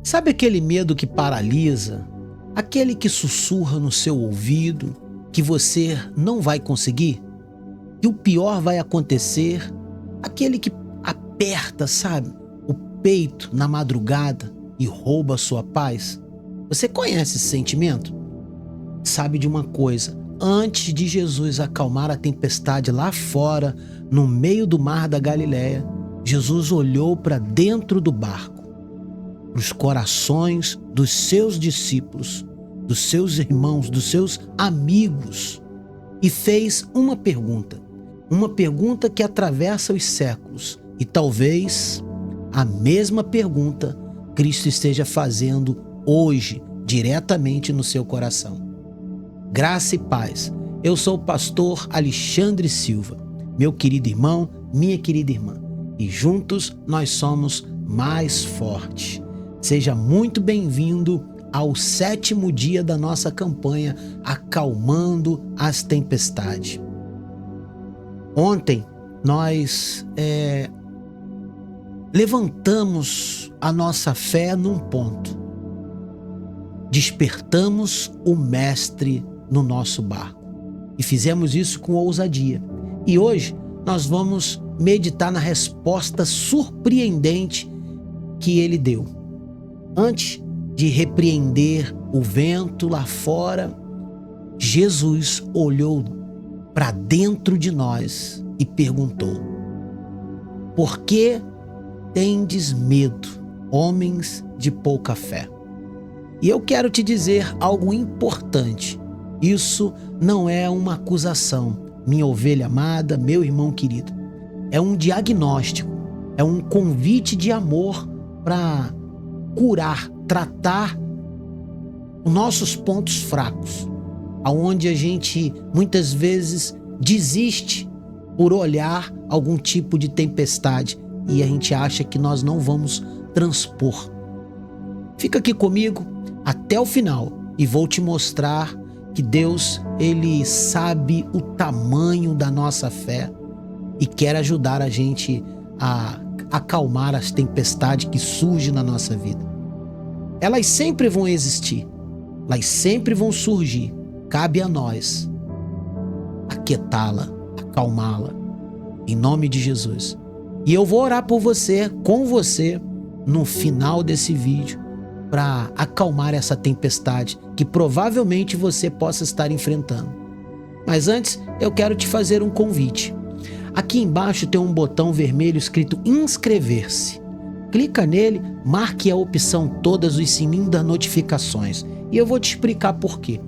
Sabe aquele medo que paralisa? Aquele que sussurra no seu ouvido que você não vai conseguir? Que o pior vai acontecer? Aquele que aperta, sabe, o peito na madrugada e rouba a sua paz? Você conhece esse sentimento? Sabe de uma coisa? Antes de Jesus acalmar a tempestade lá fora, no meio do mar da Galileia, Jesus olhou para dentro do barco, para os corações dos seus discípulos, dos seus irmãos, dos seus amigos, e fez uma pergunta que atravessa os séculos, e talvez a mesma pergunta Cristo esteja fazendo hoje, diretamente no seu coração. Graça e paz. Eu sou o pastor Alexandre Silva, meu querido irmão, minha querida irmã, e juntos nós somos mais fortes. Seja muito bem-vindo ao 7º dia da nossa campanha Acalmando as Tempestades. Ontem nós levantamos a nossa fé num ponto. Despertamos o Mestre no nosso barco e fizemos isso com ousadia. E hoje nós vamos meditar na resposta surpreendente que ele deu. Antes de repreender o vento lá fora, Jesus olhou para dentro de nós e perguntou: por que tendes medo, homens de pouca fé? E eu quero te dizer algo importante. Isso não é uma acusação, minha ovelha amada, meu irmão querido. É um diagnóstico, é um convite de amor para curar, tratar os nossos pontos fracos, aonde a gente muitas vezes desiste por olhar algum tipo de tempestade e a gente acha que nós não vamos transpor. Fica aqui comigo até o final e vou te mostrar que Deus, ele sabe o tamanho da nossa fé e quer ajudar a gente a acalmar as tempestades que surgem na nossa vida. Elas sempre vão existir, elas sempre vão surgir. Cabe a nós aquietá-la, acalmá-la, em nome de Jesus. E eu vou orar por você, com você, no final desse vídeo, para acalmar essa tempestade que provavelmente você possa estar enfrentando. Mas antes, eu quero te fazer um convite. Aqui embaixo tem um botão vermelho escrito inscrever-se. Clica nele, marque a opção todas os sininhos das notificações e eu vou te explicar por quê.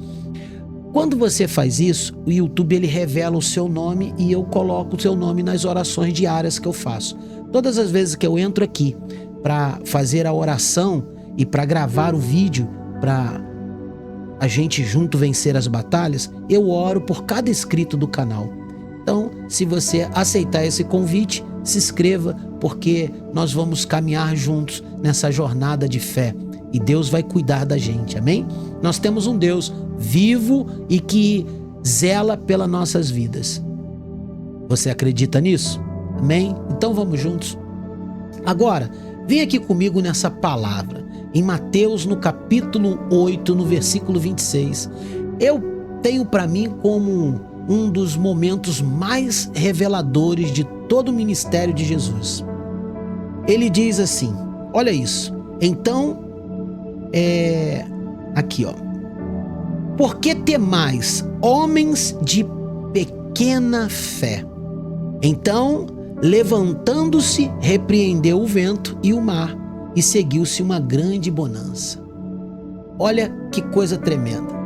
Quando você faz isso, o YouTube ele revela o seu nome e eu coloco o seu nome nas orações diárias que eu faço. Todas as vezes que eu entro aqui para fazer a oração e para gravar o vídeo para a gente junto vencer as batalhas, eu oro por cada inscrito do canal. Então, se você aceitar esse convite, se inscreva, porque nós vamos caminhar juntos nessa jornada de fé e Deus vai cuidar da gente, amém? Nós temos um Deus vivo e que zela pelas nossas vidas. Você acredita nisso? Amém? Então vamos juntos. Agora, vem aqui comigo nessa palavra, em Mateus, no capítulo 8, no versículo 26. Eu tenho para mim como um dos momentos mais reveladores de todo o ministério de Jesus. Ele diz assim, olha isso. Então, aqui ó. Por que temais, homens de pequena fé? Então, levantando-se, repreendeu o vento e o mar, e seguiu-se uma grande bonança. Olha que coisa tremenda.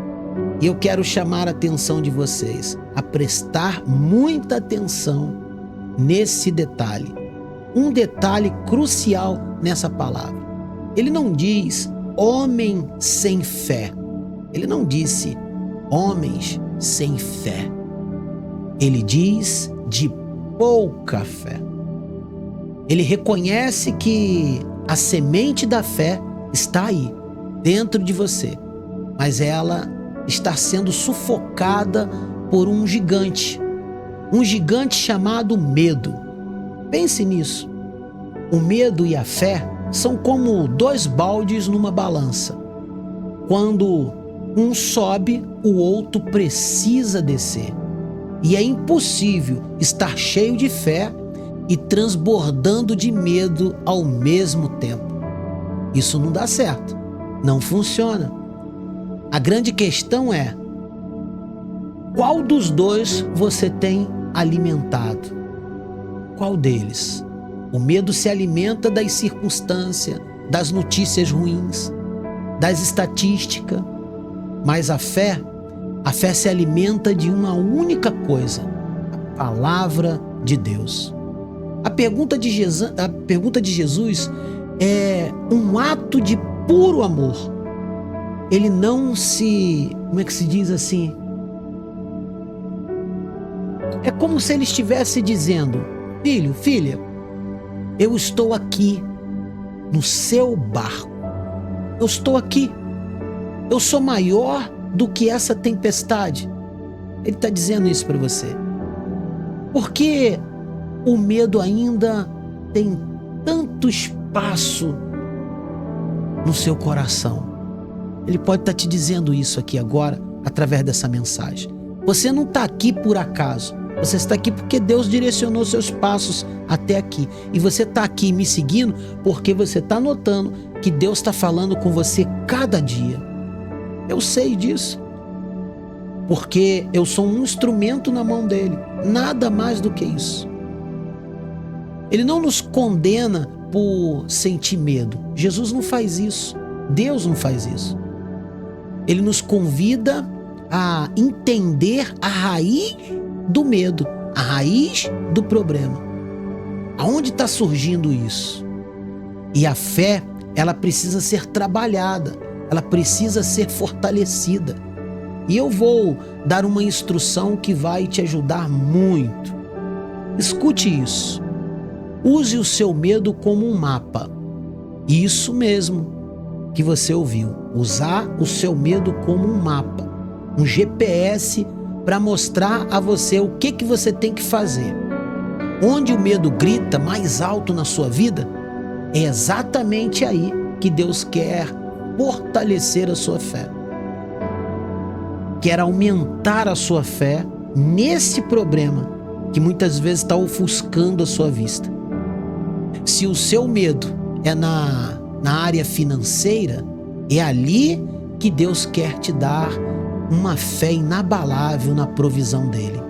E eu quero chamar a atenção de vocês a prestar muita atenção nesse detalhe. Um detalhe crucial nessa palavra. Ele não diz homem sem fé. Ele não disse homens sem fé. Ele diz de pouca fé. Ele reconhece que a semente da fé está aí, dentro de você, mas ela está sendo sufocada por um gigante chamado medo. Pense nisso. O medo e a fé são como dois baldes numa balança. Quando um sobe, o outro precisa descer. E é impossível estar cheio de fé e transbordando de medo ao mesmo tempo. Isso não dá certo, não funciona. A grande questão é: qual dos dois você tem alimentado? Qual deles? O medo se alimenta das circunstâncias, das notícias ruins, das estatísticas, mas a fé se alimenta de uma única coisa: a palavra de Deus. A pergunta de Jesus é um ato de puro amor. Ele não se... como é que se diz assim? É como se ele estivesse dizendo: filho, filha, eu estou aqui no seu barco. Eu estou aqui. Eu sou maior do que essa tempestade. Ele está dizendo isso para você. Porque o medo ainda tem tanto espaço no seu coração. Ele pode estar te dizendo isso aqui agora, através dessa mensagem. Você não está aqui por acaso. Você está aqui porque Deus direcionou seus passos até aqui. E você está aqui me seguindo porque você está notando que Deus está falando com você cada dia. Eu sei disso. Porque eu sou um instrumento na mão dele. Nada mais do que isso. Ele não nos condena por sentir medo. Jesus não faz isso. Deus não faz isso. Ele nos convida a entender a raiz do medo, a raiz do problema. Aonde está surgindo isso? E a fé, ela precisa ser trabalhada, ela precisa ser fortalecida. E eu vou dar uma instrução que vai te ajudar muito. Escute isso. Use o seu medo como um mapa. Isso mesmo que você ouviu. Usar o seu medo como um mapa, um GPS para mostrar a você o que você tem que fazer. Onde o medo grita mais alto na sua vida, é exatamente aí que Deus quer fortalecer a sua fé. Quer aumentar a sua fé nesse problema que muitas vezes está ofuscando a sua vista. Se o seu medo é na área financeira, é ali que Deus quer te dar uma fé inabalável na provisão dele.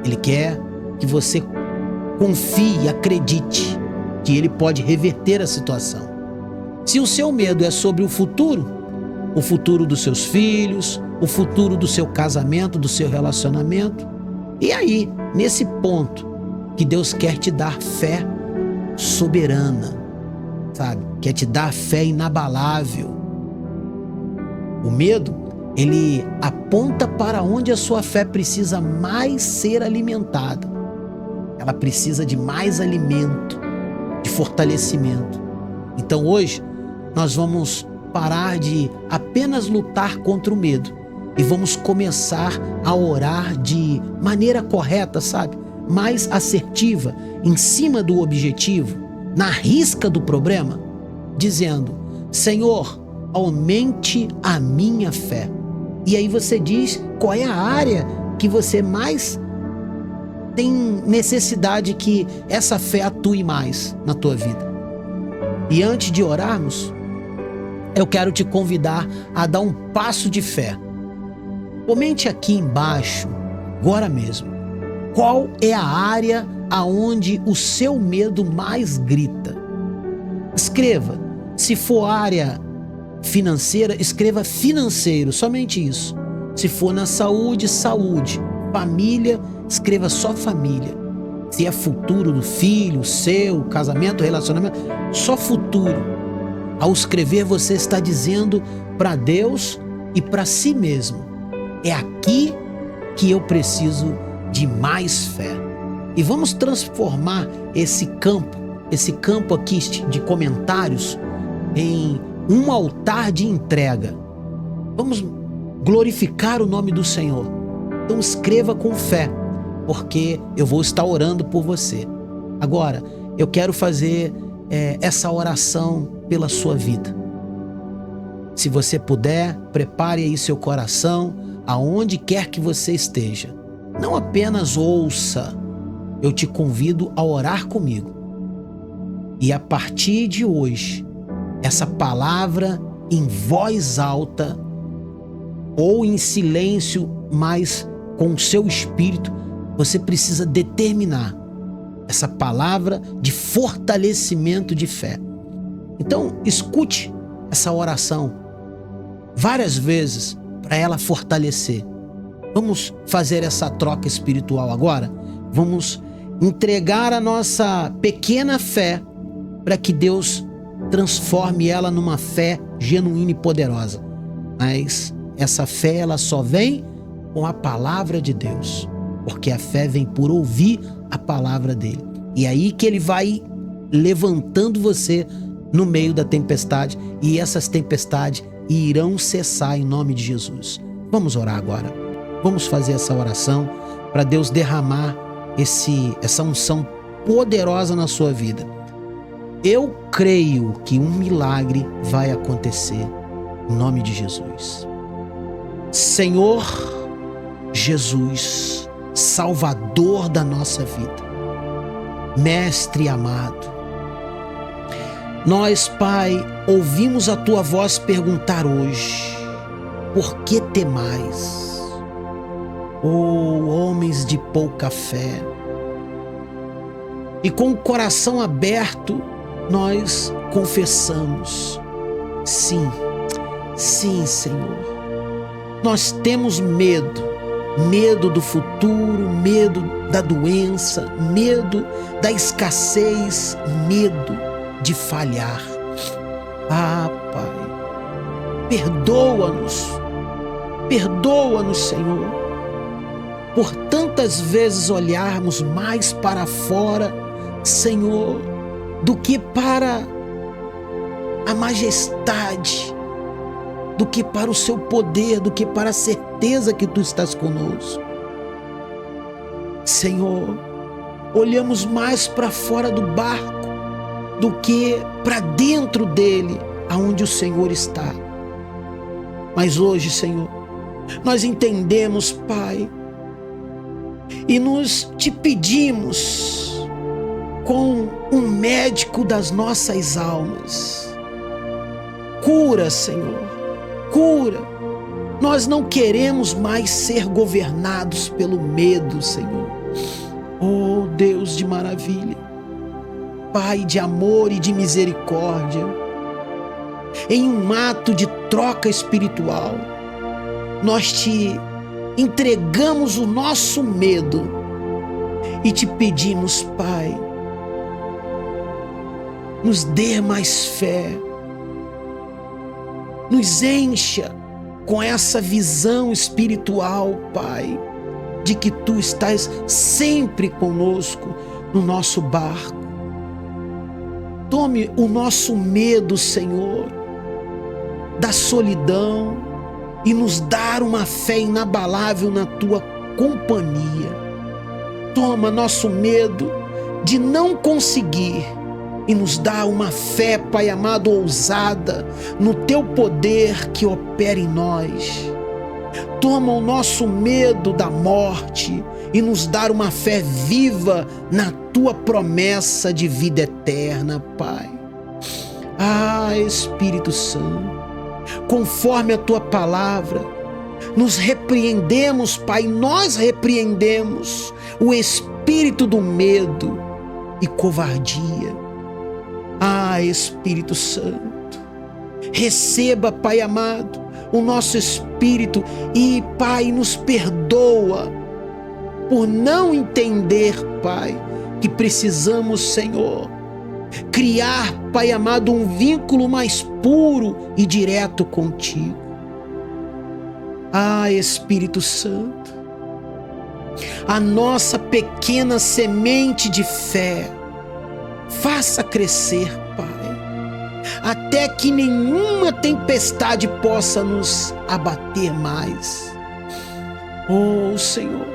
Ele quer que você confie e acredite que ele pode reverter a situação. Se o seu medo é sobre o futuro dos seus filhos, o futuro do seu casamento, do seu relacionamento, e aí, nesse ponto, que Deus quer te dar fé soberana, sabe? Quer te dar fé inabalável. O medo, ele aponta para onde a sua fé precisa mais ser alimentada. Ela precisa de mais alimento, de fortalecimento. Então hoje nós vamos parar de apenas lutar contra o medo e vamos começar a orar de maneira correta, sabe? Mais assertiva, em cima do objetivo, na risca do problema, dizendo: Senhor, aumente a minha fé. E aí você diz qual é a área que você mais tem necessidade que essa fé atue mais na tua vida. E antes de orarmos, eu quero te convidar a dar um passo de fé. Comente aqui embaixo, agora mesmo, qual é a área aonde o seu medo mais grita. Escreva. Se for área financeira, escreva financeiro, somente isso. Se for na saúde, saúde. Família, escreva só família. Se é futuro do filho, seu, casamento, relacionamento, só futuro. Ao escrever, você está dizendo para Deus e para si mesmo: é aqui que eu preciso de mais fé. E vamos transformar esse campo aqui de comentários em um altar de entrega. Vamos glorificar o nome do Senhor. Então escreva com fé, porque eu vou estar orando por você. Agora, eu quero fazer essa oração pela sua vida. Se você puder, prepare aí seu coração, aonde quer que você esteja. Não apenas ouça, eu te convido a orar comigo. E a partir de hoje, essa palavra em voz alta ou em silêncio, mas com o seu espírito, você precisa determinar essa palavra de fortalecimento de fé. Então, escute essa oração várias vezes para ela fortalecer. Vamos fazer essa troca espiritual agora? Vamos entregar a nossa pequena fé para que Deus transforme ela numa fé genuína e poderosa. Mas essa fé, ela só vem com a palavra de Deus, porque a fé vem por ouvir a palavra dele. E é aí que ele vai levantando você no meio da tempestade, e essas tempestades irão cessar em nome de Jesus. Vamos orar agora. Vamos fazer essa oração para Deus derramar essa unção poderosa na sua vida. Eu creio que um milagre vai acontecer em nome de Jesus. Senhor Jesus, Salvador da nossa vida, Mestre amado, nós, Pai, ouvimos a Tua voz perguntar hoje: por que temais, ó homens de pouca fé? E com o coração aberto, nós confessamos: sim, sim, Senhor, nós temos medo do futuro, medo da doença, medo da escassez, medo de falhar. Ah, Pai, perdoa-nos, Senhor, por tantas vezes olharmos mais para fora, Senhor, do que para a majestade, do que para o seu poder, do que para a certeza que Tu estás conosco. Senhor, olhamos mais para fora do barco do que para dentro dele, aonde o Senhor está. Mas hoje, Senhor, nós entendemos, Pai, e te pedimos, com um médico das nossas almas, cura, Senhor, cura. Nós não queremos mais ser governados pelo medo, Senhor. Oh, Deus de maravilha, Pai de amor e de misericórdia, em um ato de troca espiritual, nós Te entregamos o nosso medo e Te pedimos, Pai, nos dê mais fé, nos encha com essa visão espiritual, Pai, de que Tu estás sempre conosco no nosso barco. Tome o nosso medo, Senhor, da solidão e nos dar uma fé inabalável na Tua companhia. Toma nosso medo de não conseguir e nos dá uma fé, Pai amado, ousada no Teu poder que opera em nós. Toma o nosso medo da morte e nos dá uma fé viva na Tua promessa de vida eterna, Pai. Ah, Espírito Santo, conforme a Tua palavra, nos repreendemos, Pai, nós repreendemos o espírito do medo e covardia. Ah, Espírito Santo, receba, Pai amado, o nosso espírito e, Pai, nos perdoa por não entender, Pai, que precisamos, Senhor, criar, Pai amado, um vínculo mais puro e direto contigo. Ah, Espírito Santo, a nossa pequena semente de fé, faça crescer, Pai, até que nenhuma tempestade possa nos abater mais. Oh, Senhor,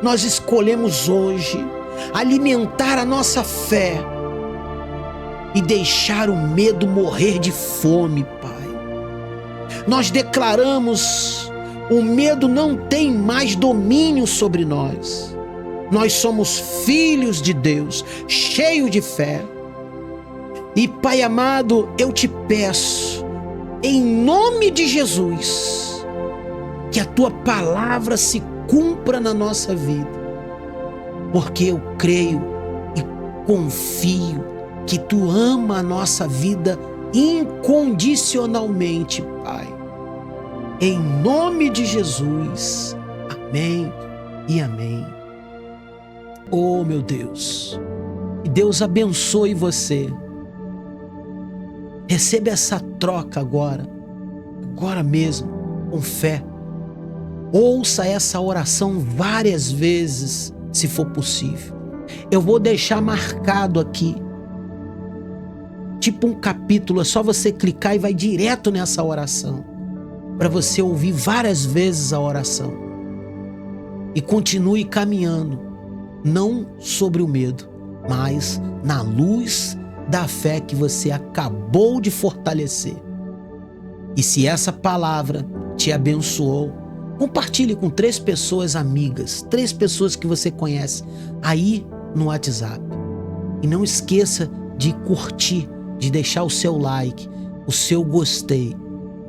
nós escolhemos hoje alimentar a nossa fé e deixar o medo morrer de fome, Pai. Nós declaramos: o medo não tem mais domínio sobre nós. Nós somos filhos de Deus, cheios de fé. E, Pai amado, eu te peço, em nome de Jesus, que a tua palavra se cumpra na nossa vida, porque eu creio e confio que tu ama a nossa vida incondicionalmente, Pai. Em nome de Jesus, amém e amém. Oh, meu Deus, que Deus abençoe você. Receba essa troca agora mesmo, com fé. Ouça essa oração várias vezes, se for possível. Eu vou deixar marcado aqui, tipo um capítulo, é só você clicar e vai direto nessa oração, para você ouvir várias vezes a oração. E continue caminhando, não sobre o medo, mas na luz da fé que você acabou de fortalecer. E se essa palavra te abençoou, compartilhe com 3 pessoas amigas, 3 pessoas que você conhece aí no WhatsApp. E não esqueça de curtir, de deixar o seu like, o seu gostei,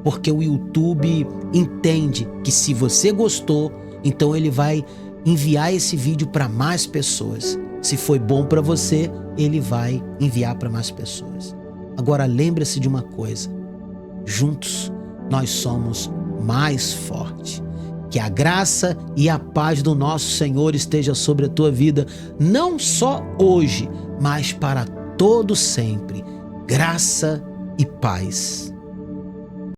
porque o YouTube entende que se você gostou, então ele vai enviar esse vídeo para mais pessoas. Se foi bom para você, ele vai enviar para mais pessoas. Agora lembre-se de uma coisa: juntos nós somos mais fortes. Que a graça e a paz do nosso Senhor esteja sobre a tua vida, não só hoje, mas para todo sempre. Graça e paz.